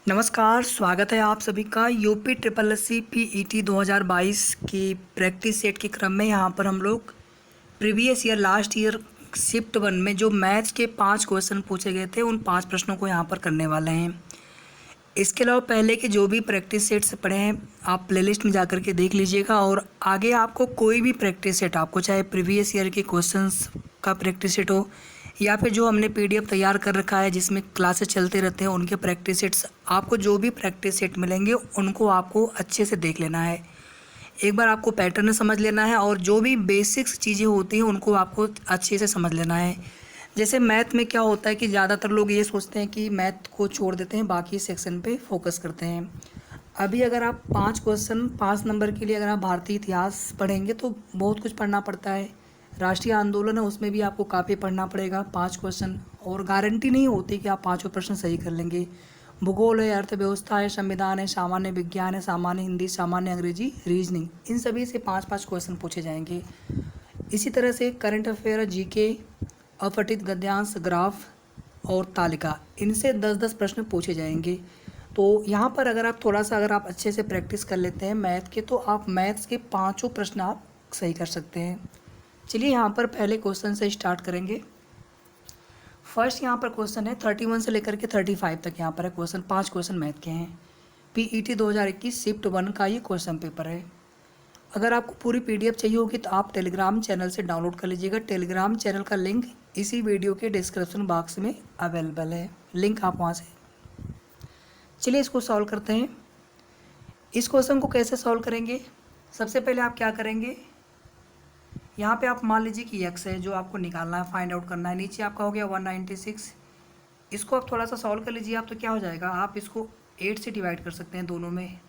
नमस्कार, स्वागत है आप सभी का UP triple S C PET 2022 की प्रैक्टिस सेट के क्रम में। यहाँ पर हम लोग previous year last year shift 1 में जो मैथ्स के 5 क्वेश्चन पूछे गए थे उन 5 प्रश्नों को यहाँ पर करने वाले हैं। इसके अलावा पहले के जो भी प्रैक्टिस सेट्स पढ़े हैं आप प्लेलिस्ट में जाकर के देख लीजिएगा, और आगे आपको कोई भी प्रैक्टिस सेट आपको चाहे प्रीवियस ईयर के क्वेश्चंस का प्रैक्टिस सेट हो या फिर जो हमने पीडीएफ तैयार कर रखा है जिसमें क्लासेस चलते रहते हैं उनके प्रैक्टिस सेट्स, आपको जो भी प्रैक्टिस सेट मिलेंगे उनको आपको अच्छे से देख लेना है। एक बार आपको पैटर्न समझ लेना है और जो भी बेसिक्स चीज़ें होती हैं उनको आपको अच्छे से समझ लेना है। जैसे मैथ में क्या होता है कि ज़्यादातर लोग ये सोचते हैं कि मैथ को छोड़ देते हैं, बाकी सेक्शन पे फोकस करते हैं। अभी अगर आप 5 क्वेश्चन 5 नंबर के लिए अगर आप भारतीय इतिहास पढ़ेंगे तो बहुत कुछ पढ़ना पड़ता है। राष्ट्रीय आंदोलन है उसमें भी आपको काफ़ी पढ़ना पड़ेगा 5 क्वेश्चन, और गारंटी नहीं होती कि आप पाँचों प्रश्न सही कर लेंगे। भूगोल है, अर्थव्यवस्था है, संविधान है, सामान्य विज्ञान है, सामान्य हिंदी, सामान्य अंग्रेजी, रीजनिंग, इन सभी से 5-5 क्वेश्चन पूछे जाएंगे। इसी तरह से करंट अफेयर, जीके, अपठित गद्यांश, ग्राफ और तालिका, इनसे 10-10 प्रश्न पूछे जाएंगे। तो यहाँ पर अगर आप अच्छे से प्रैक्टिस कर लेते हैं मैथ के तो आप मैथ्स के पाँचों प्रश्न आप सही कर सकते हैं। चलिए यहाँ पर पहले क्वेश्चन से स्टार्ट करेंगे। फर्स्ट यहाँ पर क्वेश्चन है 31 से लेकर के 35 तक यहाँ पर है क्वेश्चन। 5 क्वेश्चन मैथ के हैं। पीईटी 2021 शिफ्ट 1 का ये क्वेश्चन पेपर है। अगर आपको पूरी पीडीएफ चाहिए होगी तो आप टेलीग्राम चैनल से डाउनलोड कर लीजिएगा। टेलीग्राम चैनल का लिंक इसी वीडियो के डिस्क्रिप्शन बॉक्स में अवेलेबल है, लिंक आप वहाँ से। चलिए इसको सॉल्व करते हैं। इस क्वेश्चन को कैसे सॉल्व करेंगे, सबसे पहले आप क्या करेंगे, यहाँ पे आप मान लीजिए कि x है जो आपको निकालना है, फाइंड आउट करना है। नीचे आपका हो गया 196, इसको आप थोड़ा सा सॉल्व कर लीजिए आप, तो क्या हो जाएगा, आप इसको 8 से डिवाइड कर सकते हैं दोनों में,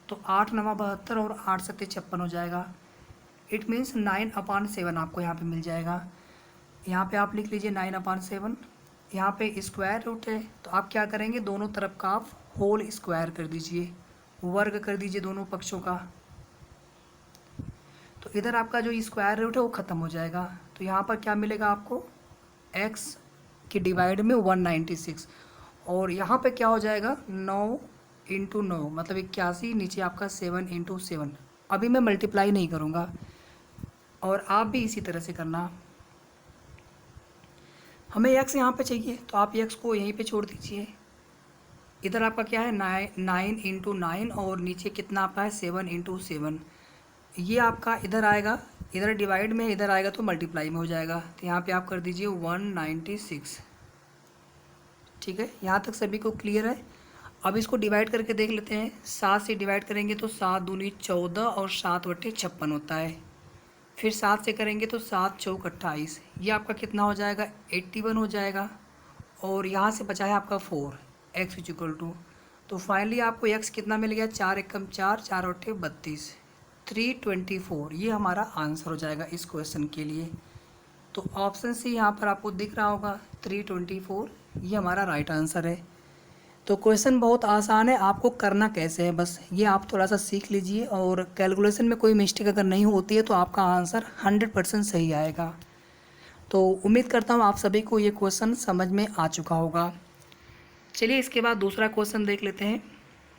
तो 8 9 72 और 8 7 56 हो जाएगा। इट मीन्स 9/7 आपको यहाँ पे मिल जाएगा। यहाँ पे आप लिख लीजिए 9/7। यहाँ पे स्क्वायर रूट है तो आप क्या करेंगे, दोनों तरफ का आप होल स्क्वायर कर दीजिए, वर्ग कर दीजिए दोनों पक्षों का, तो इधर आपका जो स्क्वायर रूट है वो ख़त्म हो जाएगा। तो यहाँ पर क्या मिलेगा आपको, x की डिवाइड में 196, और यहाँ पे क्या हो जाएगा 9 × 9 मतलब 81, नीचे आपका 7 × 7। अभी मैं मल्टीप्लाई नहीं करूँगा और आप भी इसी तरह से करना। हमें x यहाँ पे चाहिए तो आप x को यहीं पे छोड़ दीजिए। इधर आपका क्या है 9 × 9 और नीचे कितना आपका है 7 × 7। ये आपका इधर आएगा, इधर डिवाइड में, इधर आएगा तो मल्टीप्लाई में हो जाएगा। तो यहाँ पे आप कर दीजिए 196। ठीक है, यहाँ तक सभी को क्लियर है। अब इसको डिवाइड करके देख लेते हैं। 7 से डिवाइड करेंगे तो 7 दूनी 14 और 7/56 होता है। फिर 7 से करेंगे तो 7 चौक 28, ये आपका कितना हो जाएगा 81 हो जाएगा। और यहाँ से बचा है आपका 4, x = तो फाइनली आपको x कितना मिल गया, 4 एकम 4, 4 8 32, 324, ये हमारा आंसर हो जाएगा इस क्वेश्चन के लिए। तो ऑप्शन सी यहाँ पर आपको दिख रहा होगा 324, ये हमारा राइट आंसर है। तो क्वेश्चन बहुत आसान है, आपको करना कैसे है बस ये आप थोड़ा सा सीख लीजिए, और कैलकुलेशन में कोई मिस्टेक अगर नहीं होती है तो आपका आंसर 100% सही आएगा। तो उम्मीद करता हूँ आप सभी को ये क्वेश्चन समझ में आ चुका होगा। चलिए इसके बाद दूसरा क्वेश्चन देख लेते हैं।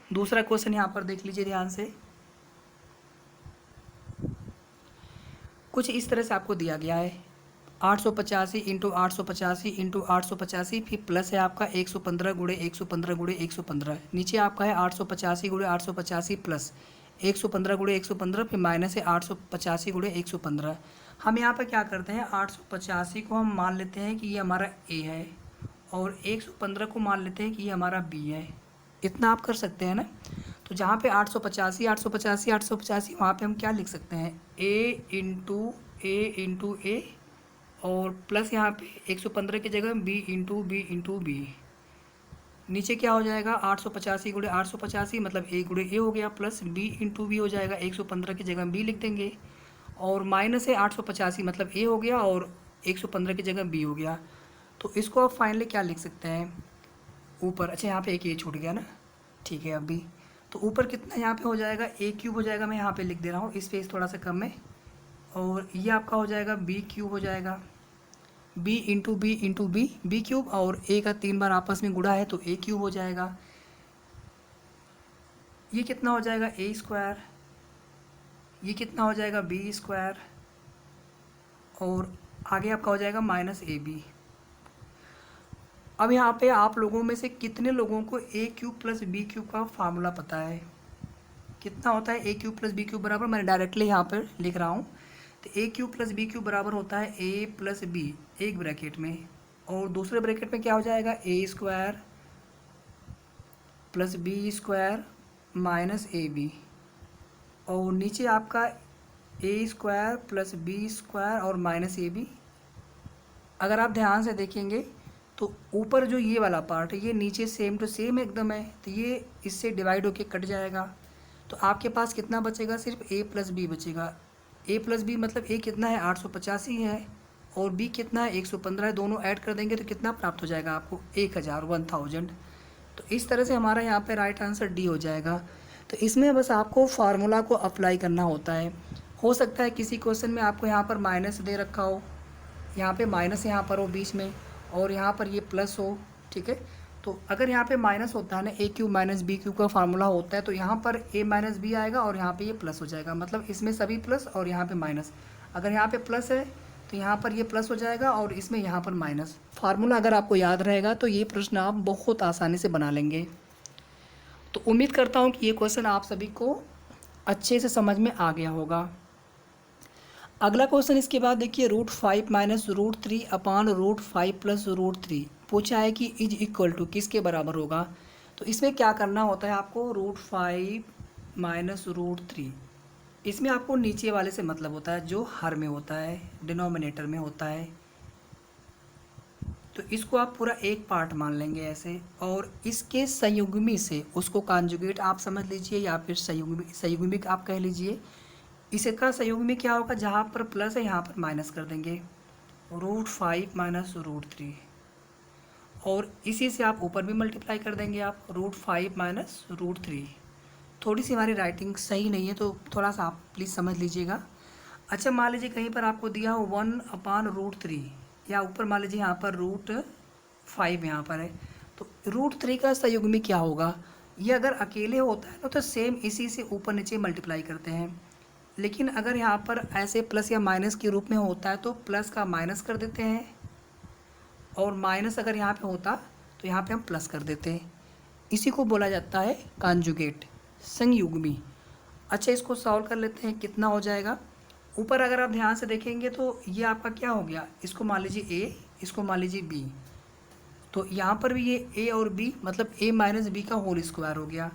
दूसरा क्वेश्चन यहाँ पर देख लीजिए ध्यान से। कुछ इस तरह से आपको दिया गया है 885 × 885 × 885, फिर प्लस है आपका 115 × 115 × 115, नीचे आपका है 885 × 885 प्लस 115 × 115, फिर माइनस है 885 × 115। हम यहाँ पर क्या करते हैं, 885 को हम मान लेते हैं कि ये हमारा ए है और 115 को मान लेते हैं कि ये हमारा बी है। इतना आप कर सकते हैं ना। तो जहाँ पे 885 885 885 वहाँ पे हम क्या लिख सकते हैं, a और प्लस यहाँ पे 115 की जगह b × नीचे क्या हो जाएगा 885 × 885 मतलब a × a हो गया, प्लस b × b हो जाएगा, 115 की जगह b लिख देंगे, और माइनस है 885 मतलब a हो गया और 115 की जगह b हो गया। तो इसको आप फाइनली क्या लिख सकते हैं ऊपर, अच्छा यहाँ पे एक a छूट गया ना, ठीक है। अभी तो ऊपर कितना यहाँ पे हो जाएगा a³ हो जाएगा, मैं यहाँ पे लिख दे रहा हूँ, स्पेस थोड़ा सा कम है, और ये आपका हो जाएगा b³ हो जाएगा, b × b × b, b³ और a का 3 बार आपस में गुणा है तो a³ हो जाएगा। ये कितना हो जाएगा ए स्क्वायर, ये कितना हो जाएगा बी स्क्वायर, और आगे आपका हो जाएगा माइनस ए बी। अब यहाँ पे आप लोगों में से कितने लोगों को A cube plus B cube का फार्मूला पता है? कितना होता है A cube plus B cube बराबर, मैंने डायरेक्टली यहाँ पर लिख रहा हूँ, तो A cube plus B cube बराबर होता है ए प्लस बी एक ब्रैकेट में, और दूसरे ब्रैकेट में क्या हो जाएगा A square plus B square minus A B, और नीचे आपका A square plus B square और माइनस ए बी। अगर आप ध्यान से देखेंगे तो ऊपर जो ये वाला पार्ट है ये नीचे सेम टू सेम एकदम है, तो ये इससे डिवाइड होके कट जाएगा, तो आपके पास कितना बचेगा? सिर्फ ए प्लस बी बचेगा। ए प्लस बी मतलब ए कितना है 885 है, और बी कितना है 115 है, दोनों ऐड कर देंगे तो कितना प्राप्त हो जाएगा आपको? 1000। तो इस तरह से हमारा यहाँ पे राइट आंसर डी हो जाएगा। तो इसमें बस आपको फार्मूला को अप्लाई करना होता है। हो सकता है किसी क्वेश्चन में आपको यहाँ पर माइनस दे रखा हो, यहाँ पे माइनस यहाँ पर हो बीच में, और यहाँ पर ये प्लस हो, ठीक है। तो अगर यहाँ पे माइनस होता है ना, ए क्यूब माइनस बी क्यूब का फार्मूला होता है, तो यहाँ पर ए माइनस बी आएगा और यहाँ पे ये प्लस हो जाएगा, मतलब इसमें सभी प्लस और यहाँ पे माइनस। अगर यहाँ पे प्लस है तो यहाँ पर ये प्लस हो जाएगा और इसमें यहाँ पर माइनस। फार्मूला अगर आपको याद रहेगा तो ये प्रश्न आप बहुत आसानी से बना लेंगे। तो उम्मीद करता हूँ कि ये क्वेश्चन आप सभी को अच्छे से समझ में आ गया होगा। अगला क्वेश्चन इसके बाद देखिए, √5 माइनस √3 अपान √5 प्लस √3 पूछा है कि इज इक्वल टू किसके बराबर होगा। तो इसमें क्या करना होता है आपको, √5 माइनस √3, इसमें आपको नीचे वाले से मतलब होता है जो हर में होता है, डिनोमिनेटर में होता है, तो इसको आप पूरा एक पार्ट मान लेंगे ऐसे, और इसके संयुग्मी से उसको कॉन्जुगेट आप समझ लीजिए या फिर संयुग्मिक आप कह लीजिए। इसका संयुग्मी क्या होगा, जहाँ पर प्लस है यहाँ पर माइनस कर देंगे, √5 माइनस √3, और इसी से आप ऊपर भी मल्टीप्लाई कर देंगे आप, √5 माइनस √3। थोड़ी सी हमारी राइटिंग सही नहीं है तो थोड़ा सा आप प्लीज़ समझ लीजिएगा। अच्छा, मान लीजिए कहीं पर आपको दिया हो 1 अपान √3, या ऊपर मान लीजिए यहाँ पर √5 यहाँ पर है, तो √3 का संयुग्मी क्या होगा? ये अगर अकेले होता है तो सेम इसी से ऊपर नीचे मल्टीप्लाई करते हैं, लेकिन अगर यहाँ पर ऐसे प्लस या माइनस के रूप में होता है तो प्लस का माइनस कर देते हैं, और माइनस अगर यहाँ पे होता तो यहाँ पे हम प्लस कर देते हैं। इसी को बोला जाता है कॉन्जुगेट, संयुग्मी। अच्छा, इसको सॉल्व कर लेते हैं, कितना हो जाएगा। ऊपर अगर आप ध्यान से देखेंगे तो ये आपका क्या हो गया, इसको मान लीजिए ए, इसको मान लीजिए बी, तो यहाँ पर भी ये ए और बी मतलब ए माइनस बी का होल स्क्वायर हो गया,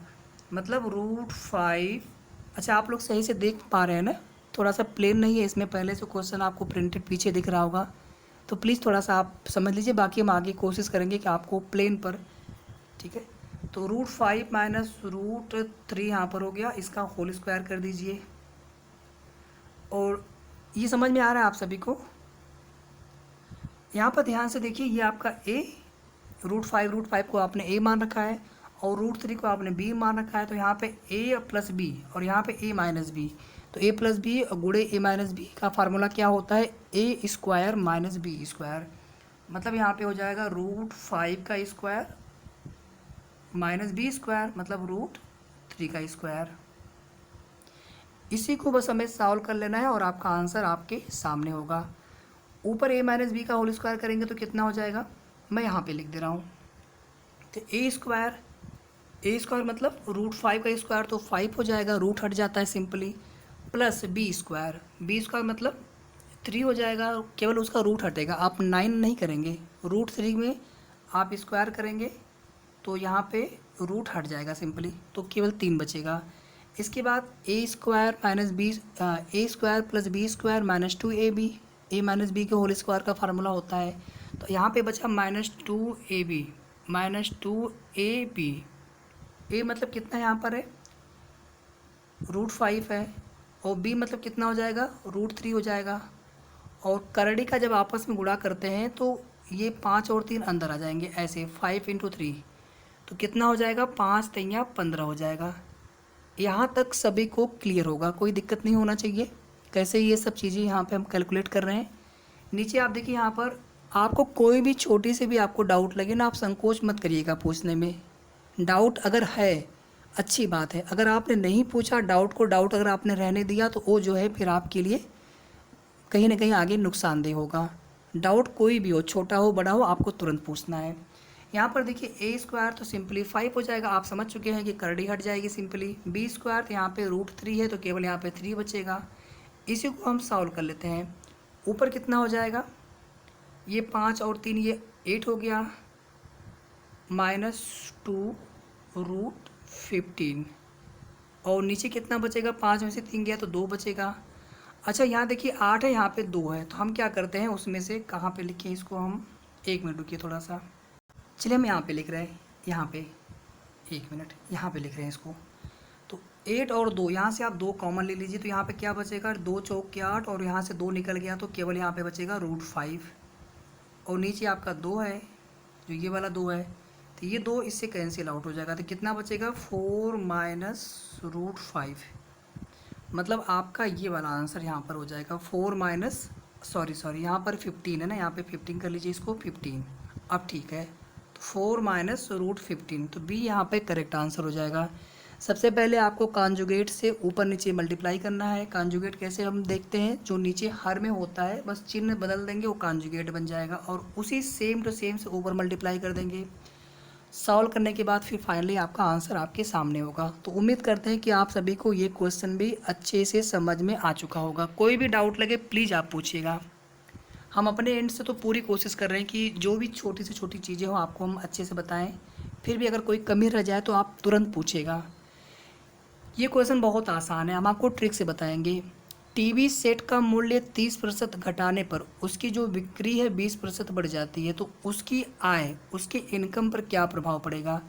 मतलब √5। अच्छा, आप लोग सही से देख पा रहे हैं ना, थोड़ा सा प्लेन नहीं है इसमें, पहले से क्वेश्चन आपको प्रिंटेड पीछे दिख रहा होगा, तो प्लीज़ थोड़ा सा आप समझ लीजिए, बाकी हम आगे कोशिश करेंगे कि आपको प्लेन पर, ठीक है। तो √5 माइनस √3 यहाँ पर हो गया, इसका होल स्क्वायर कर दीजिए, और ये समझ में आ रहा है आप सभी को। यहाँ पर ध्यान से देखिए, ये आपका ए, √5 को आपने ए मान रखा है और √3 को आपने बी मान रखा है, तो यहाँ पे ए प्लस बी और यहाँ पे ए माइनस बी, तो ए प्लस बी गुणे ए माइनस बी का फार्मूला क्या होता है, ए स्क्वायर माइनस बी स्क्वायर, मतलब यहाँ पे हो जाएगा √5 का स्क्वायर माइनस बी स्क्वायर, मतलब √3 का स्क्वायर। इसी को बस हमें सॉल्व कर लेना है और आपका आंसर आपके सामने होगा। ऊपर ए माइनस बी का होल स्क्वायर करेंगे तो कितना हो जाएगा, मैं यहाँ पे लिख दे रहा हूँ, तो ए स्क्वायर मतलब √5 का स्क्वायर तो 5 हो जाएगा, रूट हट जाता है सिंपली, प्लस बी स्क्वायर मतलब 3 हो जाएगा, केवल उसका रूट हटेगा, आप 9 नहीं करेंगे, √3 में आप स्क्वायर करेंगे तो यहाँ पे रूट हट जाएगा सिंपली, तो केवल 3 बचेगा। इसके बाद A square plus B square minus 2ab, A minus B के होल स्क्वायर का फार्मूला होता है, तो यहाँ पे बचा -2ab, ए मतलब कितना यहाँ पर है, √5 है, और बी मतलब कितना हो जाएगा, √3 हो जाएगा, और करड़ी का जब आपस में गुणा करते हैं तो ये 5 और 3 अंदर आ जाएंगे ऐसे, 5 × 3, तो कितना हो जाएगा, 5 × 15 हो जाएगा। यहाँ तक सभी को क्लियर होगा, कोई दिक्कत नहीं होना चाहिए। कैसे ये सब चीज़ें यहाँ पे हम कैलकुलेट कर रहे हैं। नीचे आप देखिए, यहाँ पर आपको कोई भी छोटी से भी आपको डाउट लगे ना, आप संकोच मत करिएगा पूछने में। डाउट अगर है अच्छी बात है। अगर आपने नहीं पूछा डाउट को, डाउट अगर आपने रहने दिया तो वो जो है फिर आपके लिए कहीं ना कहीं आगे नुकसानदेह होगा। डाउट कोई भी हो, छोटा हो बड़ा हो, आपको तुरंत पूछना है। यहाँ पर देखिए ए स्क्वायर तो सिंपली 5 हो जाएगा, आप समझ चुके हैं कि करड़ी हट जाएगी सिंपली। बी स्क्वायर तो यहाँ पे √3 है तो केवल यहाँ पे 3 बचेगा। इसी को हम सॉल्व कर लेते हैं। ऊपर कितना हो जाएगा, ये 5 और 3 ये 8 हो गया, -2√15 और नीचे कितना बचेगा, 5 में से 3 गया तो 2 बचेगा। अच्छा यहाँ देखिए 8 है, यहाँ पे 2 है, तो हम क्या करते हैं उसमें से कहाँ पे लिखें इसको हम, 1 मिनट रुकिए थोड़ा सा। चलिए हम यहाँ पे लिख रहे हैं, यहाँ पे 1 मिनट, यहाँ पे लिख रहे हैं इसको। तो 8 और 2, यहाँ से आप 2 कॉमन ले लीजिए, तो यहाँ पे क्या बचेगा, 2 चौक के 8 और यहाँ से 2 निकल गया तो केवल यहाँ पे बचेगा √5 और नीचे आपका 2 है, जो ये वाला 2 है, तो ये 2 इससे कैंसिल आउट हो जाएगा, तो कितना बचेगा 4 - √5। मतलब आपका ये वाला आंसर यहाँ पर हो जाएगा 4 माइनस सॉरी यहाँ पर 15 है ना, यहाँ पे 15 कर लीजिए इसको 15। अब ठीक है, तो 4 - √15, तो बी यहाँ पे करेक्ट आंसर हो जाएगा। सबसे पहले आपको कॉन्जुगेट से ऊपर नीचे मल्टीप्लाई करना है। कॉन्जुगेट कैसे हम देखते हैं, जो नीचे हर में होता है बस चिन्ह बदल देंगे, वो कॉन्जुगेट बन जाएगा और उसी सेम टू सेम से ऊपर मल्टीप्लाई कर देंगे। सॉल्व करने के बाद फिर फाइनली आपका आंसर आपके सामने होगा। तो उम्मीद करते हैं कि आप सभी को ये क्वेश्चन भी अच्छे से समझ में आ चुका होगा। कोई भी डाउट लगे प्लीज़ आप पूछिएगा। हम अपने एंड से तो पूरी कोशिश कर रहे हैं कि जो भी छोटी से छोटी चीज़ें हो आपको हम अच्छे से बताएं। फिर भी अगर कोई कमी रह जाए तो आप तुरंत पूछिएगा। ये क्वेश्चन बहुत आसान है, हम आपको ट्रिक से बताएंगे। टीवी सेट का मूल्य 30% घटाने पर उसकी जो बिक्री है 20% बढ़ जाती है, तो उसकी आय, उसके इनकम पर क्या प्रभाव पड़ेगा।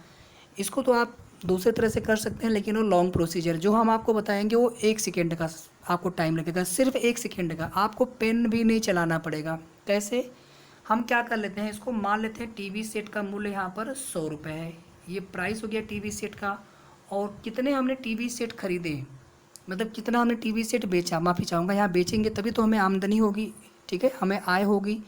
इसको तो आप दूसरे तरह से कर सकते हैं, लेकिन वो लॉन्ग प्रोसीजर जो हम आपको बताएंगे वो 1 सेकेंड का आपको टाइम लगेगा, सिर्फ 1 सेकेंड का। आपको पेन भी नहीं चलाना पड़ेगा। कैसे, हम क्या कर लेते हैं, इसको मान लेते हैं टीवी सेट का मूल्य यहाँ पर 100 रुपये है, ये प्राइस हो गया टीवी सेट का। और कितने हमने टीवी सेट खरीदे, मतलब कितना हमने टीवी सेट बेचा, माफ़ी चाहूँगा, यहाँ बेचेंगे तभी तो हमें आमदनी होगी, ठीक है, हमें आय होगी।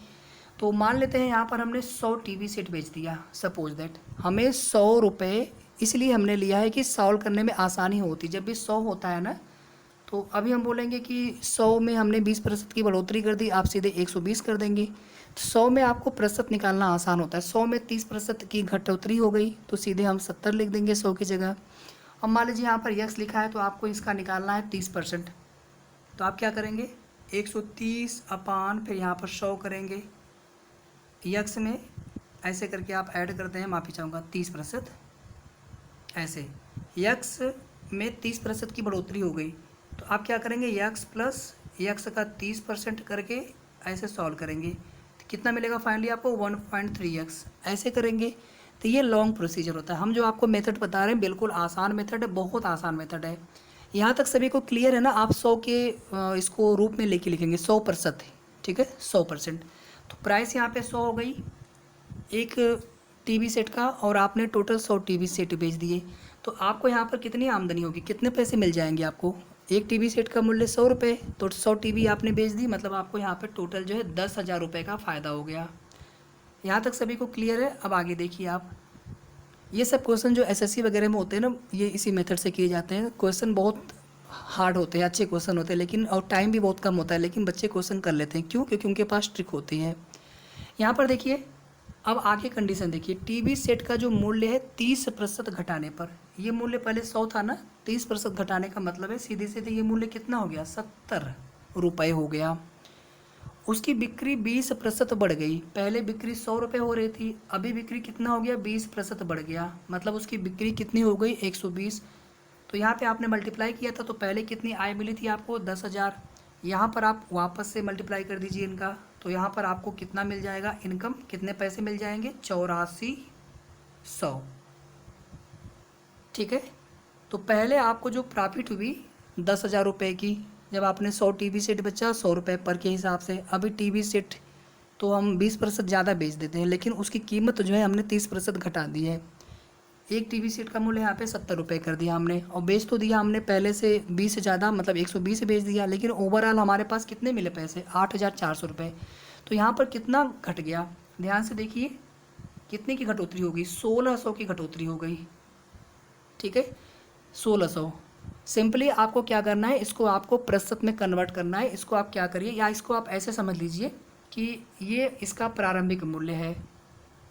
तो मान लेते हैं यहाँ पर हमने 100 टीवी सेट बेच दिया, सपोज दैट हमें 100 रुपये इसलिए हमने लिया है कि सॉल्व करने में आसानी होती। जब भी 100 होता है ना, तो अभी हम बोलेंगे कि 100 में हमने 20% की बढ़ोतरी कर दी, आप सीधे 120 कर देंगे। तो 100 में आपको प्रतिशत निकालना आसान होता है। 100 में 30% की घटोतरी हो गई तो सीधे हम 70 लिख देंगे 100 की जगह। अब मान लीजिए यहाँ पर यक्स लिखा है तो आपको इसका निकालना है 30%, तो आप क्या करेंगे 130 अपान फिर यहाँ पर 100 करेंगे, यक्स में ऐसे करके आप ऐड करते हैं, माफ़ी चाहूँगा 30%, ऐसे यक्स में 30% की बढ़ोतरी हो गई तो आप क्या करेंगे यक्स प्लस यक्स का 30% करके ऐसे सॉल्व करेंगे, तो कितना मिलेगा फाइनली आपको 1.3x, ऐसे करेंगे। तो ये लॉन्ग प्रोसीजर होता है। हम जो आपको मेथड बता रहे हैं बिल्कुल आसान मेथड है, बहुत आसान मेथड है। यहाँ तक सभी को क्लियर है ना। आप 100 के इसको रूप में लेके लिखेंगे 100%, ठीक है 100%। तो प्राइस यहाँ पे 100 हो गई एक टीवी सेट का, और आपने टोटल 100 टीवी सेट बेच दिए, तो आपको यहाँ पर कितनी आमदनी होगी, कितने पैसे मिल जाएंगे आपको। एक टीवी सेट का मूल्य 100 रुपये, तो 100 टीवी आपने बेच दी, मतलब आपको यहाँ पर टोटल जो है 10,000 रुपये का फ़ायदा हो गया। यहाँ तक सभी को क्लियर है। अब आगे देखिए आप, ये सब क्वेश्चन जो एसएससी वगैरह में होते हैं ना, ये इसी मेथड से किए जाते हैं। क्वेश्चन बहुत हार्ड होते हैं, अच्छे क्वेश्चन होते हैं, लेकिन और टाइम भी बहुत कम होता है, लेकिन बच्चे क्वेश्चन कर लेते हैं। क्यों? क्योंकि उनके पास ट्रिक होती है। यहाँ पर देखिए, अब आगे कंडीशन देखिए, टीवी सेट का जो मूल्य है 30% घटाने पर, ये मूल्य पहले 100 था ना, 30% घटाने का मतलब है सीधे सीधे ये मूल्य कितना हो गया 70 रुपये हो गया। उसकी बिक्री 20% बढ़ गई, पहले बिक्री 100 रुपये हो रही थी, अभी बिक्री कितना हो गया 20% बढ़ गया, मतलब उसकी बिक्री कितनी हो गई 120। तो यहाँ पे आपने मल्टीप्लाई किया था तो पहले कितनी आय मिली थी आपको 10,000, यहाँ पर आप वापस से मल्टीप्लाई कर दीजिए इनका, तो यहाँ पर आपको कितना मिल जाएगा इनकम, कितने पैसे मिल जाएंगे 8400, ठीक है। तो पहले आपको जो प्रॉफिट हुई 10,000 रुपये की, जब आपने 100 टीवी सेट बेचा 100 रुपये पर के हिसाब से। अभी टीवी सेट तो हम 20% ज़्यादा बेच देते हैं, लेकिन उसकी कीमत जो है हमने 30% घटा दी है। एक टीवी सेट का मूल्य यहाँ पे 70 रुपये कर दिया हमने, और बेच तो दिया हमने पहले से 20 से ज़्यादा, मतलब 120 से बेच दिया, लेकिन ओवरऑल हमारे पास कितने मिले पैसे 8,400 रुपये। तो यहाँ पर कितना घट गया, ध्यान से देखिए कितने की घटोतरी हो गई, 1,600 की घटोतरी हो गई, ठीक है। 1600। सिंपली आपको क्या करना है, इसको आपको प्रतिशत में कन्वर्ट करना है। इसको आप क्या करिए, या इसको आप ऐसे समझ लीजिए कि ये इसका प्रारंभिक मूल्य है,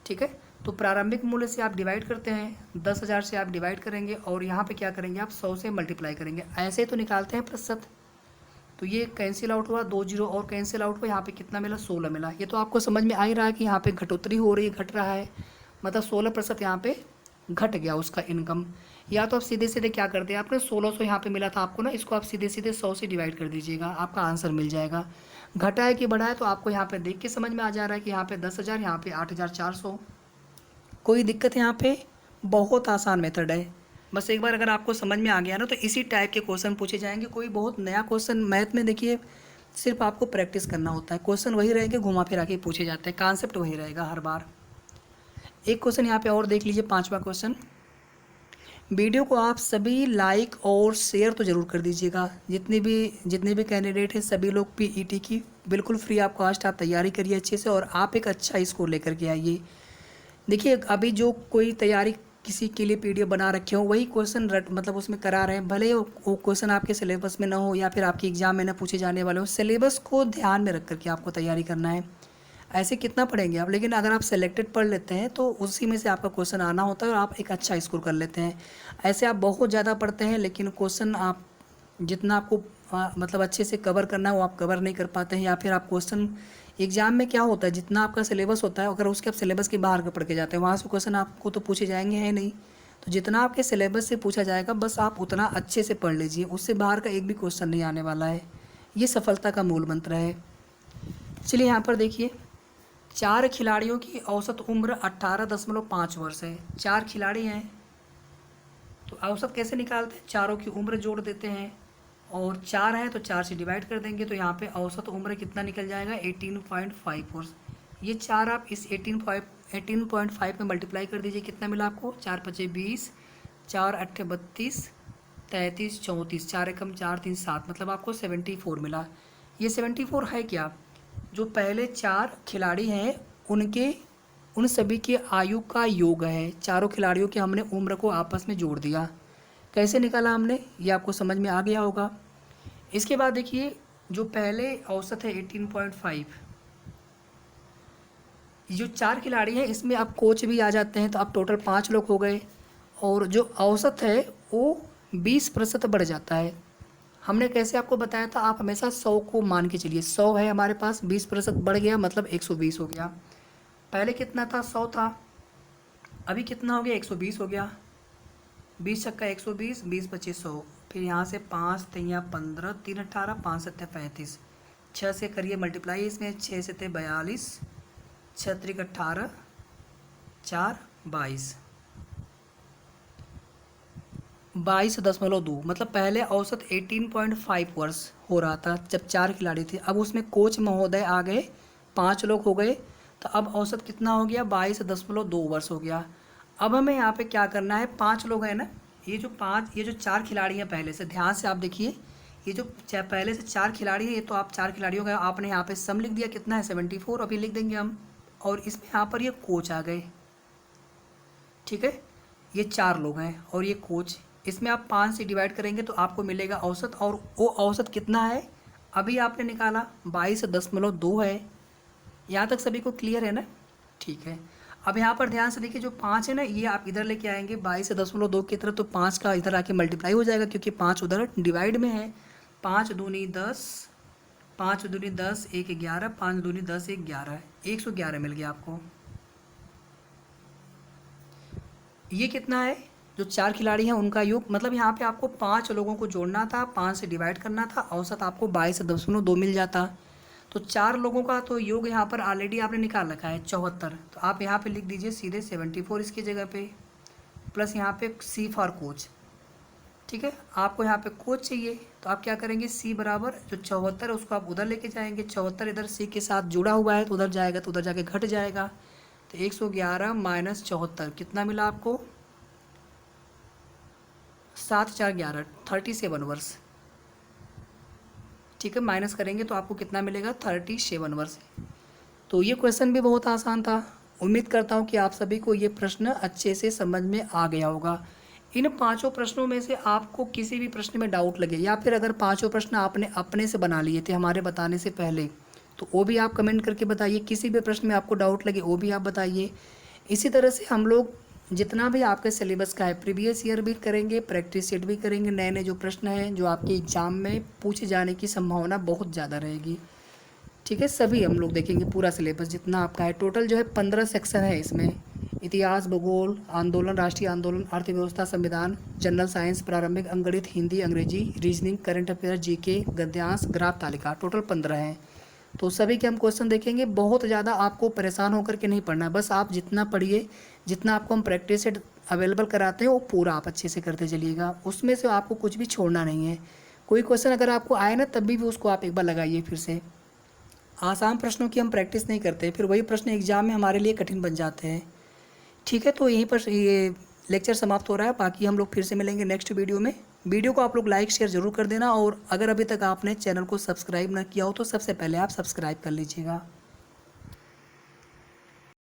ठीक है। तो प्रारंभिक मूल्य से आप डिवाइड करते हैं, 10,000 से आप डिवाइड करेंगे और यहाँ पे क्या करेंगे, आप 100 से मल्टीप्लाई करेंगे। ऐसे तो निकालते हैं प्रतिशत। तो ये कैंसिल आउट हुआ, 2 जीरो और कैंसिल आउट हुआ, यहाँ पे कितना मिला, 16 मिला। ये तो आपको समझ में आ ही रहा है कि यहाँ पे घटोतरी हो रही है, घट रहा है, मतलब 16% यहाँ पे घट गया उसका इनकम। या तो आप सीधे सीधे क्या करते हैं, आपने 1600 यहाँ पे मिला था आपको ना, इसको आप सीधे सीधे 100 से डिवाइड कर दीजिएगा, आपका आंसर मिल जाएगा। घटा है कि बढ़ा है तो आपको यहाँ पे देख के समझ में आ जा रहा है कि यहाँ पे 10,000, यहाँ पे 8,400। कोई दिक्कत यहाँ पे, बहुत आसान मेथड है। बस एक बार अगर आपको समझ में आ गया ना, तो इसी टाइप के क्वेश्चन पूछे जाएंगे। कोई बहुत नया क्वेश्चन मैथ में देखिए, सिर्फ आपको प्रैक्टिस करना होता है। क्वेश्चन वही रहेंगे, घुमा फिरा के पूछे जाते हैं, कॉन्सेप्ट वही रहेगा हर बार। एक क्वेश्चन यहाँ पे और देख लीजिए, 5वां क्वेश्चन। वीडियो को आप सभी लाइक और शेयर तो ज़रूर कर दीजिएगा। जितने भी कैंडिडेट हैं, सभी लोग पीईटी की बिल्कुल फ्री ऑफ कॉस्ट आप तैयारी करिए अच्छे से, और आप एक अच्छा स्कोर लेकर के आइए। देखिए अभी जो कोई तैयारी किसी के लिए पीडीएफ बना रखे हो, वही क्वेश्चन मतलब उसमें करा रहे हैं, भले वो क्वेश्चन आपके सिलेबस में ना हो या फिर आपके एग्जाम में ना पूछे जाने वाले हो। सिलेबस को ध्यान में रख करके आपको तैयारी करना है। ऐसे कितना पढ़ेंगे आप, लेकिन अगर आप सेलेक्टेड पढ़ लेते हैं तो उसी में से आपका क्वेश्चन आना होता है और आप एक अच्छा स्कोर कर लेते हैं। ऐसे आप बहुत ज़्यादा पढ़ते हैं, लेकिन क्वेश्चन आप जितना आपको मतलब अच्छे से कवर करना है वो आप कवर नहीं कर पाते हैं, या फिर आप क्वेश्चन एग्जाम में क्या होता है, जितना आपका सिलेबस होता है, अगर उसके आप सिलेबस के बाहर का पढ़ के जाते हैं, वहाँ से क्वेश्चन आपको तो पूछे जाएंगे है नहीं। तो जितना आपके सिलेबस से पूछा जाएगा बस आप उतना अच्छे से पढ़ लीजिए, उससे बाहर का एक भी क्वेश्चन नहीं आने वाला है। ये सफलता का मूल मंत्र है। चलिए यहाँ पर देखिए, 4 खिलाड़ियों की औसत उम्र 18.5 वर्ष है। 4 खिलाड़ी हैं, तो औसत कैसे निकालते हैं, चारों की उम्र जोड़ देते हैं, और 4 है तो 4 से डिवाइड कर देंगे, तो यहाँ पे औसत उम्र कितना निकल जाएगा, 18.5 वर्ष। ये 4 आप इस 18.5 में मल्टीप्लाई कर दीजिए, कितना मिला आपको, 4 पचे 20, 4 अट्ठे 32, 33 34, 4 एकम 4 3 7, मतलब आपको 74 मिला। ये 74 है क्या, जो पहले 4 खिलाड़ी हैं उन सभी के आयु का योग है। चारों खिलाड़ियों की हमने उम्र को आपस में जोड़ दिया। कैसे निकाला हमने, ये आपको समझ में आ गया होगा। इसके बाद देखिए, जो पहले औसत है 18.5, जो 4 खिलाड़ी हैं इसमें अब कोच भी आ जाते हैं, तो अब टोटल 5 लोग हो गए, और जो औसत है वो 20% बढ़ जाता है। हमने कैसे आपको बताया था, आप हमेशा 100 को मान के चलिए। 100 है हमारे पास, 20% बढ़ गया मतलब 120 हो गया। पहले कितना था, 100 था, अभी कितना हो गया, 120 हो गया। 20 छक्का 120, 20 पच्चीस 100, फिर यहाँ से 5 तैया 15, 3 18, 5 सत्ते 35, 6 से करिए मल्टीप्लाई इसमें, 6 से 42, 6 त्रिक 18, 4 22, 22.2, मतलब पहले औसत 18.5 वर्ष हो रहा था जब 4 खिलाड़ी थे। अब उसमें कोच महोदय आ गए, 5 लोग हो गए, तो अब औसत कितना हो गया, 22.2 वर्ष हो गया। अब हमें यहाँ पे क्या करना है, 5 लोग हैं ना, ये जो 4 खिलाड़ी हैं, पहले से ध्यान से आप देखिए, ये जो पहले से 4 खिलाड़ी हैं, ये तो आप 4 खिलाड़ियों का आपने यहाँ पे सम लिख दिया, कितना है 74, अभी लिख देंगे हम, और इसमें यहाँ पर ये कोच आ गए, ठीक है। ये 4 लोग हैं और ये कोच, इसमें आप 5 से डिवाइड करेंगे तो आपको मिलेगा औसत, और वो औसत कितना है, अभी आपने निकाला 22.2 है। यहाँ तक सभी को क्लियर है ना, ठीक है। अब यहाँ पर ध्यान से देखिए, जो 5 है ना, ये आप इधर लेके आएंगे 22.2 की तरफ, तो 5 का इधर आके मल्टीप्लाई हो जाएगा, क्योंकि 5 उधर डिवाइड में है। 5 दूनी 10, 5 दूनी 10, 1 11, 5 दूनी 10, 1 11, 111 मिल गया आपको। ये कितना है, जो 4 खिलाड़ी हैं उनका योग, मतलब यहाँ पे आपको 5 लोगों को जोड़ना था, 5 से डिवाइड करना था, औसत आपको 22.2 मिल जाता। तो 4 लोगों का तो योग यहाँ पर ऑलरेडी आपने निकाल रखा है 74, तो आप यहाँ पे लिख दीजिए सीधे 74 इसकी जगह पे, प्लस यहाँ पे सी फॉर कोच, ठीक है। आपको यहाँ पे कोच चाहिए, तो आप क्या करेंगे, सी बराबर जो 74 है उसको आप उधर लेके जाएंगे, 74 इधर सी के साथ जुड़ा हुआ है तो उधर जाएगा, तो उधर जाके घट जाएगा, तो 111 माइनस 74 कितना मिला आपको, 7 4 11, 37 वर्ष, ठीक है। माइनस करेंगे तो आपको कितना मिलेगा, 37 वर्ष। तो ये क्वेश्चन भी बहुत आसान था। उम्मीद करता हूँ कि आप सभी को ये प्रश्न अच्छे से समझ में आ गया होगा। इन पांचों प्रश्नों में से आपको किसी भी प्रश्न में डाउट लगे, या फिर अगर पांचों प्रश्न आपने अपने से बना लिए थे हमारे बताने से पहले, तो वो भी आप कमेंट करके बताइए। किसी भी प्रश्न में आपको डाउट लगे वो भी आप बताइए। इसी तरह से हम लोग जितना भी आपके सिलेबस का है प्रीवियस ईयर भी करेंगे, प्रैक्टिस सेट भी करेंगे। नए नए जो प्रश्न हैं जो आपके एग्ज़ाम में पूछे जाने की संभावना बहुत ज़्यादा रहेगी, ठीक है। सभी हम लोग देखेंगे, पूरा सिलेबस जितना आपका है। टोटल जो है 15 सेक्शन है इसमें। इतिहास, भूगोल, आंदोलन, राष्ट्रीय आंदोलन, अर्थव्यवस्था, संविधान, जनरल साइंस, प्रारंभिक अंकगणित, हिंदी, अंग्रेजी, रीजनिंग, करंट अफेयर, जीके, गद्यांश, ग्राफ तालिका, टोटल 15 हैं। तो सभी के हम क्वेश्चन देखेंगे। बहुत ज़्यादा आपको परेशान होकर के नहीं पढ़ना है, बस आप जितना पढ़िए, जितना आपको हम प्रैक्टिस सेट अवेलेबल कराते हैं वो पूरा आप अच्छे से करते चलिएगा। उसमें से आपको कुछ भी छोड़ना नहीं है। कोई क्वेश्चन अगर आपको आए ना तब भी उसको आप एक बार लगाइए फिर से। आसान प्रश्नों की हम प्रैक्टिस नहीं करते, फिर वही प्रश्न एग्जाम में हमारे लिए कठिन बन जाते हैं, ठीक है। तो यहीं पर ये लेक्चर समाप्त हो रहा है। बाकी हम लोग फिर से मिलेंगे नेक्स्ट वीडियो में। वीडियो को आप लोग लाइक शेयर ज़रूर कर देना, और अगर अभी तक आपने चैनल को सब्सक्राइब ना किया हो तो सबसे पहले आप सब्सक्राइब कर लीजिएगा।